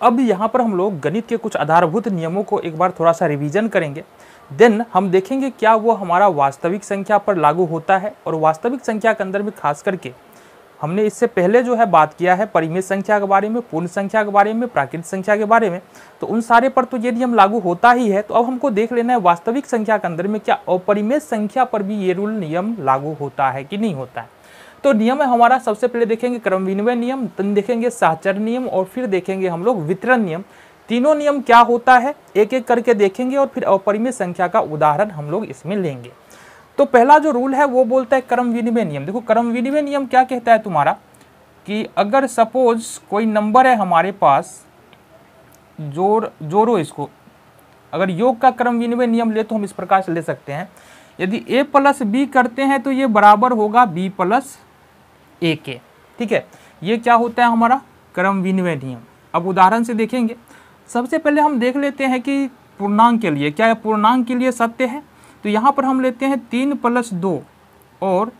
अब यहाँ पर हम लोग गणित के कुछ आधारभूत नियमों को एक बार थोड़ा सा रिवीजन करेंगे। देन हम देखेंगे क्या वो हमारा वास्तविक संख्या पर लागू होता है, और वास्तविक संख्या के अंदर में खास करके हमने इससे पहले जो है बात किया है परिमेय संख्या के बारे में, पूर्ण संख्या के बारे में, प्राकृत संख्या के बारे में, तो उन सारे पर तो ये नियम लागू होता ही है। तो अब हमको देख लेना है वास्तविक संख्या के अंदर में क्या अपरिमेय संख्या पर भी ये रूल नियम लागू होता है कि नहीं होता है। तो नियम है हमारा, सबसे पहले देखेंगे क्रम विनिमय नियम, then देखेंगे साहचर्य नियम, और फिर देखेंगे हम लोग वितरण नियम। तीनों नियम क्या होता है एक एक करके देखेंगे, और फिर अपरिमेय संख्या का उदाहरण हम लोग इसमें लेंगे। तो पहला जो रूल है वो बोलता है क्रम विनिमय नियम। देखो क्रम विनिमय नियम क्या कहता है तुम्हारा कि अगर सपोज कोई नंबर है हमारे पास, जोड़ो इसको, अगर योग का क्रम विनिमय नियम ले तो हम इस प्रकार से ले सकते हैं, यदि a प्लस बी करते हैं तो ये बराबर होगा b प्लस ए के। ठीक है, ये क्या होता है हमारा क्रम विनिमय नियम। अब उदाहरण से देखेंगे। सबसे पहले हम देख लेते हैं कि पूर्णांक के लिए क्या है, पूर्णांक के लिए सत्य है। तो यहाँ पर हम लेते हैं 3 + 2 और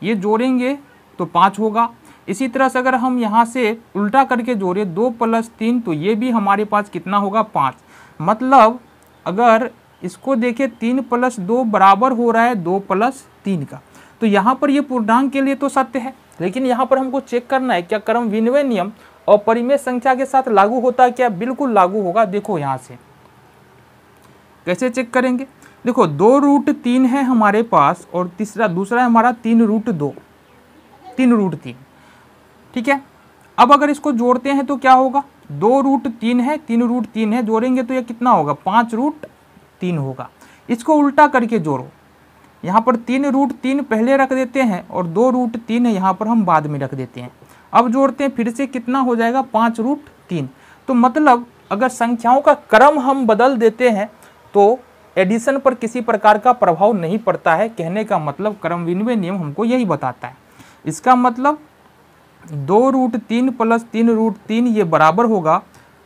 ये जोड़ेंगे तो 5 होगा। इसी तरह से अगर हम यहाँ से उल्टा करके जोड़े 2 + 3 तो ये भी हमारे पास कितना होगा 5। मतलब अगर इसको देखें 3 + 2 बराबर हो रहा है 2 + 3 का, तो यहाँ पर ये पूर्णांक के लिए तो सत्य है, लेकिन यहाँ पर हमको चेक करना है क्या क्रम विनिमय नियम और परिमेय संख्या के साथ लागू होता है क्या। बिल्कुल लागू होगा। देखो यहाँ से कैसे चेक करेंगे। देखो 2√3 है हमारे पास और दूसरा है हमारा 3√2, 3√3। ठीक है, अब अगर इसको जोड़ते हैं तो क्या होगा, 2√3 है 3√3 है, जोड़ेंगे तो ये कितना होगा 5√3 होगा। इसको उल्टा करके जोड़ो, यहाँ पर 3√3 पहले रख देते हैं और 2√3 यहाँ पर हम बाद में रख देते हैं। अब जोड़ते हैं फिर से कितना हो जाएगा 5√3। तो मतलब अगर संख्याओं का क्रम हम बदल देते हैं तो एडिशन पर किसी प्रकार का प्रभाव नहीं पड़ता है। कहने का मतलब क्रम विनिमय नियम हमको यही बताता है। इसका मतलब 2√3 + 3√3 ये बराबर होगा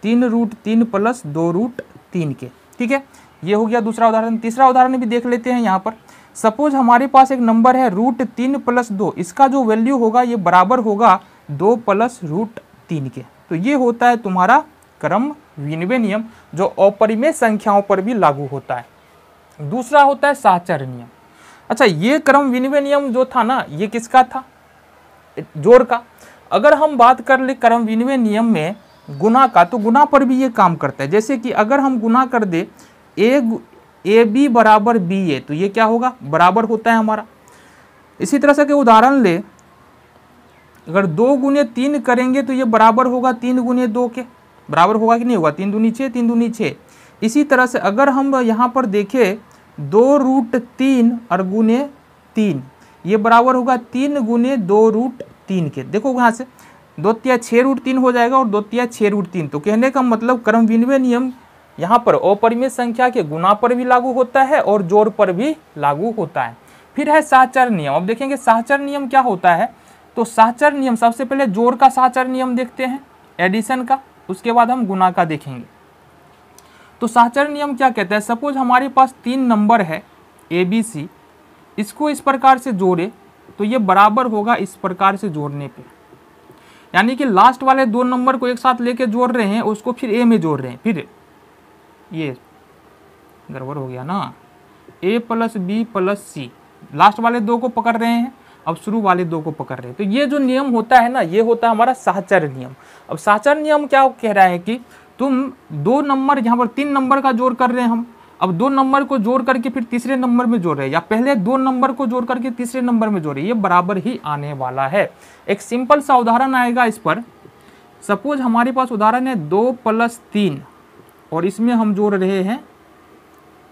3√3 + 2√3 के। ठीक है, ये हो गया दूसरा उदाहरण। तीसरा उदाहरण भी देख लेते हैं। यहाँ पर सपोज हमारे पास एक नंबर है √3 + 2, इसका जो वैल्यू होगा ये बराबर होगा 2 + √3 के। तो ये होता है तुम्हारा क्रम विनिमय नियम जो अपरिमेय संख्याओं पर भी लागू होता है। दूसरा होता है साहचर्य नियम। अच्छा, ये क्रम विनिमय नियम जो था ना, ये किसका था, जोड़ का। अगर हम बात कर ले क्रम विनिमय नियम में गुना का, तो गुना पर भी ये काम करता है। जैसे कि अगर हम गुना कर दे AB = BA तो ये क्या होगा बराबर होता है हमारा। इसी तरह से के उदाहरण ले, अगर 2 × 3 करेंगे तो ये बराबर होगा 3 × 2 के, बराबर होगा कि नहीं होगा, 3 दूनी 6, 3 दूनी 6। इसी तरह से अगर हम यहाँ पर देखें 2√3 और गुने 3, ये बराबर होगा 3 × 2√3 के। देखो यहाँ से 2 × 6√3 हो जाएगा और 2 × 6√3। तो कहने का मतलब क्रम विनिमय नियम यहाँ पर अपरिमेय संख्या के गुना पर भी लागू होता है और जोड़ पर भी लागू होता है। फिर है साहचर्य नियम। अब देखेंगे साहचर्य नियम क्या होता है। तो साहचर्य नियम सबसे पहले जोड़ का साहचर्य नियम देखते हैं, एडिशन का, उसके बाद हम गुना का देखेंगे। तो साहचर्य नियम क्या कहता है, सपोज हमारे पास 3 नंबर है ABC, इसको इस प्रकार से जोड़े तो ये बराबर होगा इस प्रकार से जोड़ने पे, यानी कि लास्ट वाले 2 नंबर को एक साथ लेके जोड़ रहे हैं, उसको फिर A में जोड़ रहे हैं। फिर ये गड़बड़ हो गया ना, A + B + C, लास्ट वाले 2 को पकड़ रहे हैं, अब शुरू वाले 2 को पकड़ रहे हैं। तो ये जो नियम होता है ना, ये होता है हमारा साहचर्य नियम। अब साहचर्य नियम क्या कह रहा है कि तुम 2 नंबर, यहाँ पर 3 नंबर का जोड़ कर रहे हैं हम, अब 2 नंबर को जोड़ करके फिर तीसरे नंबर में जोड़ रहे हैं, या पहले 2 नंबर को जोड़ करके तीसरे नंबर में जोड़ रहे हैं, ये बराबर ही आने वाला है। एक सिंपल सा उदाहरण आएगा इस पर। सपोज हमारे पास उदाहरण है 2 + 3 और इसमें हम जोड़ रहे हैं,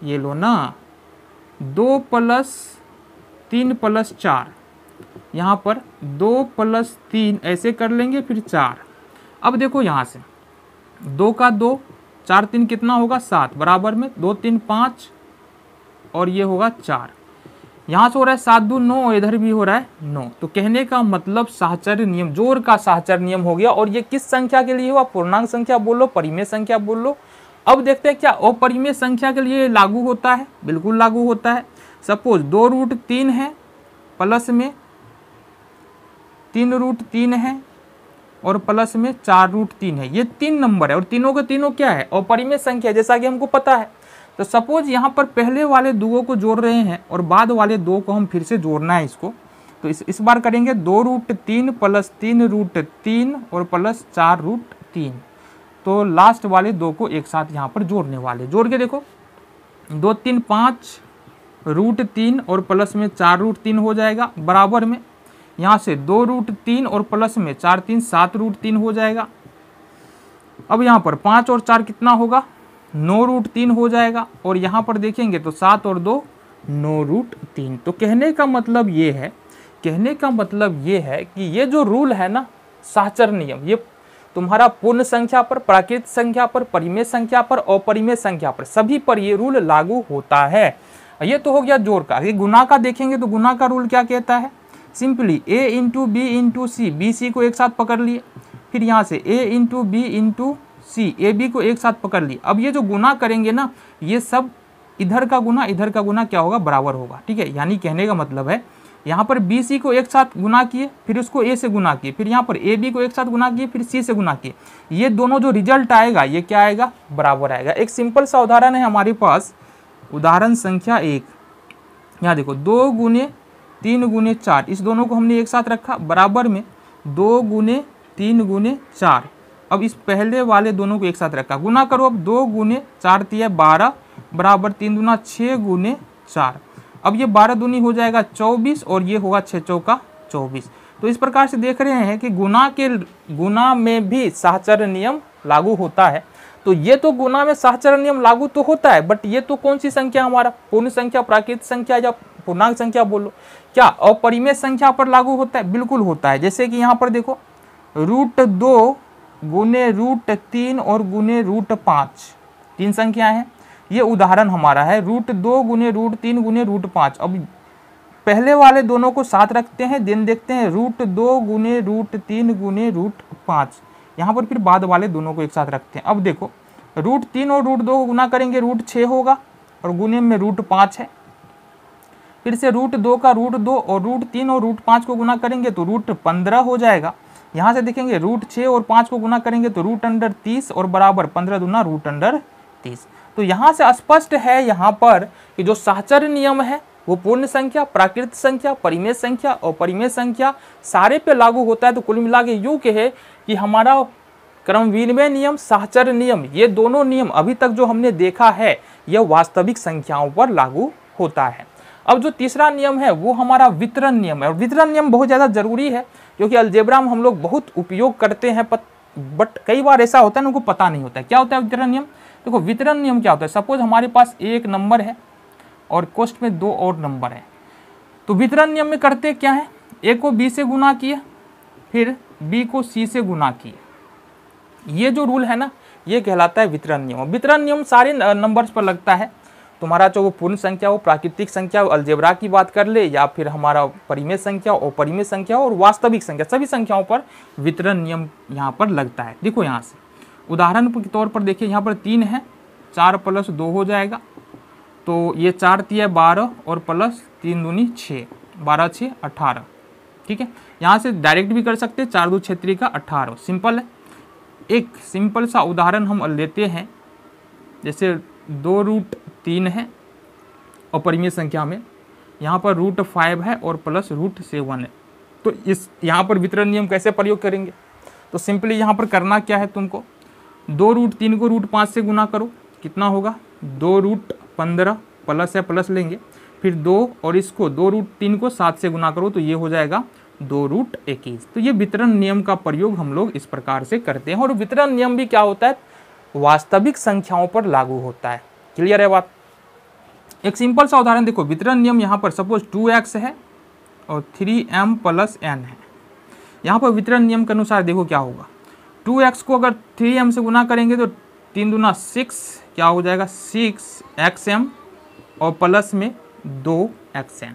ये लो ना, 2 + 3 + 4, यहाँ पर 2 + 3 ऐसे कर लेंगे, फिर 4। अब देखो यहाँ से 2 का 2, 4 3 कितना होगा 7, बराबर में 2 3 5 और ये होगा 4। यहाँ से हो रहा है 7 2 9 और इधर भी हो रहा है 9। तो कहने का मतलब साहचर्य नियम जोड़ का साहचर्य नियम हो गया। और ये किस संख्या के लिए हुआ, पूर्णांक संख्या बोल लो, परिमेय संख्या बोल लो। अब देखते हैं क्या अपरिमेय संख्या के लिए लागू होता है। बिल्कुल लागू होता है। सपोज 2√3 है, प्लस में 3√3 है, और प्लस में 4√3 है। ये 3 नंबर है और तीनों के तीनों क्या है, अपरिमेय संख्या है, जैसा कि हमको पता है। तो सपोज यहाँ पर पहले वाले दो को जोड़ रहे हैं और बाद वाले दो को हम फिर से जोड़ना है इसको। तो इस बार करेंगे 2√3 प्लस 3√3 और प्लस 4√3। तो लास्ट वाले दो को एक साथ यहाँ पर जोड़ने वाले, जोड़ के देखो 2 3 5√3 और प्लस में 4√3 हो जाएगा, बराबर में यहाँ से 2√3 और प्लस में 4 3 7√3 हो जाएगा। अब यहाँ पर 5 और 4 कितना होगा, 9√3 हो जाएगा। और यहाँ पर देखेंगे तो 7 और 2 9√3। तो कहने का मतलब ये है, कि ये जो रूल है ना, साहचर्य नियम, ये तुम्हारा पूर्ण संख्या पर, प्राकृत संख्या पर, परिमेय संख्या पर, अपरिमेय संख्या पर, सभी पर ये रूल लागू होता है। ये तो हो गया जोड़ का। ये गुना का देखेंगे तो गुना का रूल क्या कहता है, simply a into B into C, B C को एक साथ पकड़ लिए, फिर यहाँ से a into B into C, A B को एक साथ पकड़ लिए। अब ये जो गुना करेंगे ना, ये सब इधर का गुना क्या होगा, बराबर होगा, ठीक है। यानी कहने का मतलब है यहाँ पर बी सी को एक साथ गुना किए, फिर उसको ए से गुना किए, फिर यहाँ पर ए बी को एक साथ गुना किए, फिर सी से गुना किए, ये दोनों जो रिजल्ट आएगा ये क्या आएगा, बराबर आएगा। एक सिंपल सा उदाहरण है हमारे पास, उदाहरण संख्या 1। यहाँ देखो 2 गुने 3 गुने 4, इस दोनों को हमने एक साथ रखा, बराबर में 2 गुने 3 गुने 4। अब इस पहले वाले दोनों को एक साथ रखा, गुना करो। अब 2 गुने 4 तिया 12 बराबर 3 दूना 6 गुने 4। अब ये 12 दूनी हो जाएगा 24 और ये होगा 6 चौका 24। तो इस प्रकार से देख रहे हैं कि गुना में भी साहचर्य नियम लागू होता है। तो ये तो गुना में साहचर्य नियम लागू तो होता है, बट ये तो कौन सी संख्या, हमारा पूर्ण संख्या, प्राकृत संख्या या पूर्णांक संख्या बोलो, क्या अपरिमेय संख्या पर लागू होता है, बिल्कुल होता है। जैसे कि यहाँ पर देखो √2 गुने √3 और गुने √5, 3 संख्या है। ये उदाहरण हमारा है √2 गुने √3 गुने √5। अब पहले वाले दोनों को साथ रखते हैं, दिन देखते हैं √2 गुने √3 गुने √5। यहाँ पर फिर बाद वाले दोनों को एक साथ रखते हैं। अब देखो √3 और √2 को गुना करेंगे √6 होगा और गुने में √5 है। फिर से √2 का √2 और √3 और √5 को गुना करेंगे तो √15 हो जाएगा। यहाँ से देखेंगे √6 और 5 को गुना करेंगे तो √30 और बराबर 15 दूना √30। तो यहाँ से स्पष्ट है यहाँ पर कि जो साहचर्य नियम है वो पूर्ण संख्या, प्राकृत संख्या, परिमेय संख्या और अपरिमेय संख्या सारे पे लागू होता है। तो कुल मिला के यूँ कहे कि हमारा क्रम विनिमय नियम, साहचर्य नियम, ये दोनों नियम अभी तक जो हमने देखा है यह वास्तविक संख्याओं पर लागू होता है। अब जो तीसरा नियम है वो हमारा वितरण नियम है। और वितरण नियम बहुत ज़्यादा जरूरी है क्योंकि अलजेब्रा में हम लोग बहुत उपयोग करते हैं, बट कई बार ऐसा होता है उनको पता नहीं होता है क्या होता है वितरण नियम। देखो वितरण नियम क्या होता है, सपोज हमारे पास एक नंबर है और कोष्ठ में 2 और नंबर है। तो वितरण नियम में करते क्या है, ए को बी से गुना किया, फिर बी को सी से गुना किया। ये जो रूल है ना ये कहलाता है वितरण नियम। वितरण नियम सारे नंबर्स पर लगता है, तुम्हारा चाहे वो पूर्ण संख्या हो, प्राकृतिक संख्या हो, अलजेब्रा की बात कर ले, या फिर हमारा परिमेय संख्या हो, अपरिमेय संख्या हो और वास्तविक संख्या, सभी संख्याओं पर वितरण नियम यहाँ पर लगता है। देखो यहाँ से उदाहरण के तौर पर देखिए, यहाँ पर 3 है, 4 + 2 हो जाएगा। तो ये 4 तिया 12 और प्लस 3 दूनी 6, 12 6 18, ठीक है। यहाँ से डायरेक्ट भी कर सकते हैं, 4 2 6 3 का 18, सिंपल है। एक सिंपल सा उदाहरण हम लेते हैं, जैसे 2√3 है अपरिमेय संख्या में, यहाँ पर √5 है और प्लस √7 है। तो इस यहाँ पर वितरण नियम कैसे प्रयोग करेंगे, तो सिंपली यहाँ पर करना क्या है, तुमको 2√3 को √5 से गुना करो, कितना होगा 2√15 प्लस है, प्लस लेंगे, फिर 2 और इसको 2√3 को 7 से गुना करो तो ये हो जाएगा 2√21। तो ये वितरण नियम का प्रयोग हम लोग इस प्रकार से करते हैं। और वितरण नियम भी क्या होता है, वास्तविक संख्याओं पर लागू होता है। क्लियर है बात। एक सिंपल सा उदाहरण देखो, वितरण नियम यहाँ पर सपोज 2x है और 3m + n है। यहाँ पर वितरण नियम के अनुसार देखो क्या होगा, 2x को अगर 3m से गुना करेंगे तो 3 दूना 6, क्या हो जाएगा 6xm और प्लस में 2xn।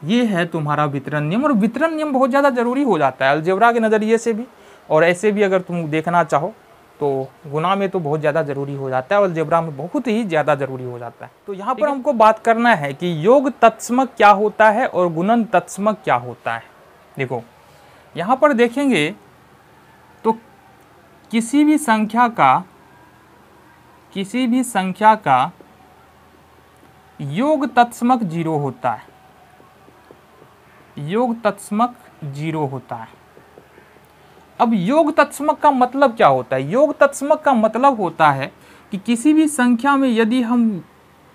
ये है तुम्हारा वितरण नियम। और वितरण नियम बहुत ज़्यादा जरूरी हो जाता है अलजेब्रा के नज़रिए से भी, और ऐसे भी अगर तुम देखना चाहो तो गुना में तो बहुत ज़्यादा ज़रूरी हो जाता है, अलजेब्रा में बहुत ही ज़्यादा ज़रूरी हो जाता है। तो यहाँ पर हमको बात करना है कि योग तत्समक क्या होता है और गुणन तत्समक क्या होता है। देखो यहाँ पर देखेंगे किसी भी संख्या का योग तत्समक 0 होता है, योग तत्समक 0 होता है। अब योग तत्समक का मतलब क्या होता है? योग तत्समक का मतलब होता है कि किसी भी संख्या में यदि हम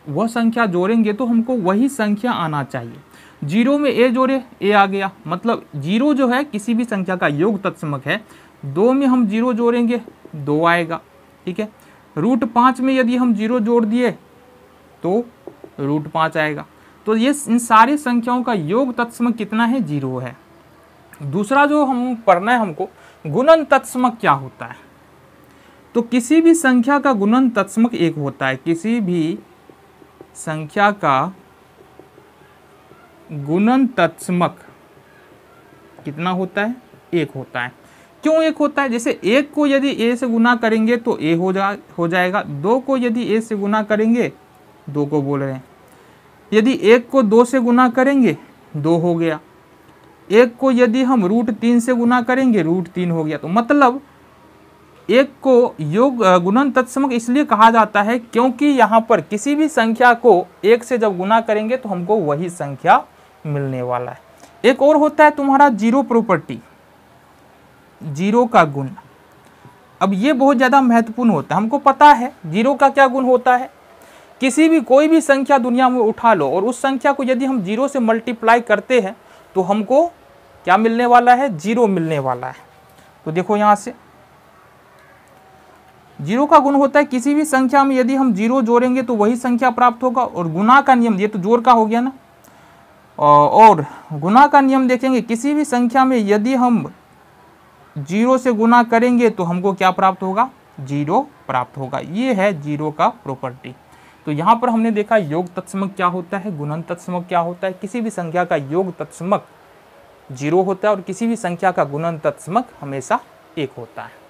वह संख्या जोड़ेंगे तो हमको वही संख्या आना चाहिए। 0 में a जोड़े a आ गया, मतलब 0 जो है किसी भी संख्या का योग तत्समक है। 2 में हम 0 जोड़ेंगे 2 आएगा, ठीक है। √5 में यदि हम 0 जोड़ दिए तो √5 आएगा। तो ये इन सारी संख्याओं का योग तत्समक कितना है? 0 है। दूसरा जो हम पढ़ना है हमको, गुणन तत्समक क्या होता है? तो किसी भी संख्या का गुणन तत्समक 1 होता है। किसी भी संख्या का गुणन तत्समक कितना होता है? 1 होता है। क्यों 1 होता है? जैसे 1 को यदि a से गुना करेंगे तो a हो जाएगा। 2 को यदि a से गुना करेंगे, 2 को बोल रहे हैं। यदि 1 को 2 से गुना करेंगे 2 हो गया। 1 को यदि हम √3 से गुना करेंगे √3 हो गया। तो मतलब 1 को योग गुणन तत्समक इसलिए कहा जाता है क्योंकि यहाँ पर किसी भी संख्या को 1 से जब गुना करेंगे तो हमको वही संख्या मिलने वाला है। एक और होता है तुम्हारा जीरो प्रॉपर्टी, 0 का गुण। अब ये बहुत ज़्यादा महत्वपूर्ण होता है। हमको पता है 0 का क्या गुण होता है। किसी भी कोई भी संख्या दुनिया में उठा लो और उस संख्या को यदि हम 0 से मल्टीप्लाई करते हैं तो हमको क्या मिलने वाला है? 0 मिलने वाला है। तो देखो यहाँ से 0 का गुण होता है किसी भी संख्या में यदि हम 0 जोड़ेंगे तो वही संख्या प्राप्त होगा। और गुणा का नियम, ये तो जोड़ का हो गया ना, और गुणा का नियम देखेंगे किसी भी संख्या में यदि हम 0 से गुना करेंगे तो हमको क्या प्राप्त होगा? 0 प्राप्त होगा। ये है 0 का प्रॉपर्टी। तो यहाँ पर हमने देखा योग तत्समक क्या होता है, गुणन तत्समक क्या होता है। किसी भी संख्या का योग तत्समक 0 होता है और किसी भी संख्या का गुणन तत्समक हमेशा 1 होता है।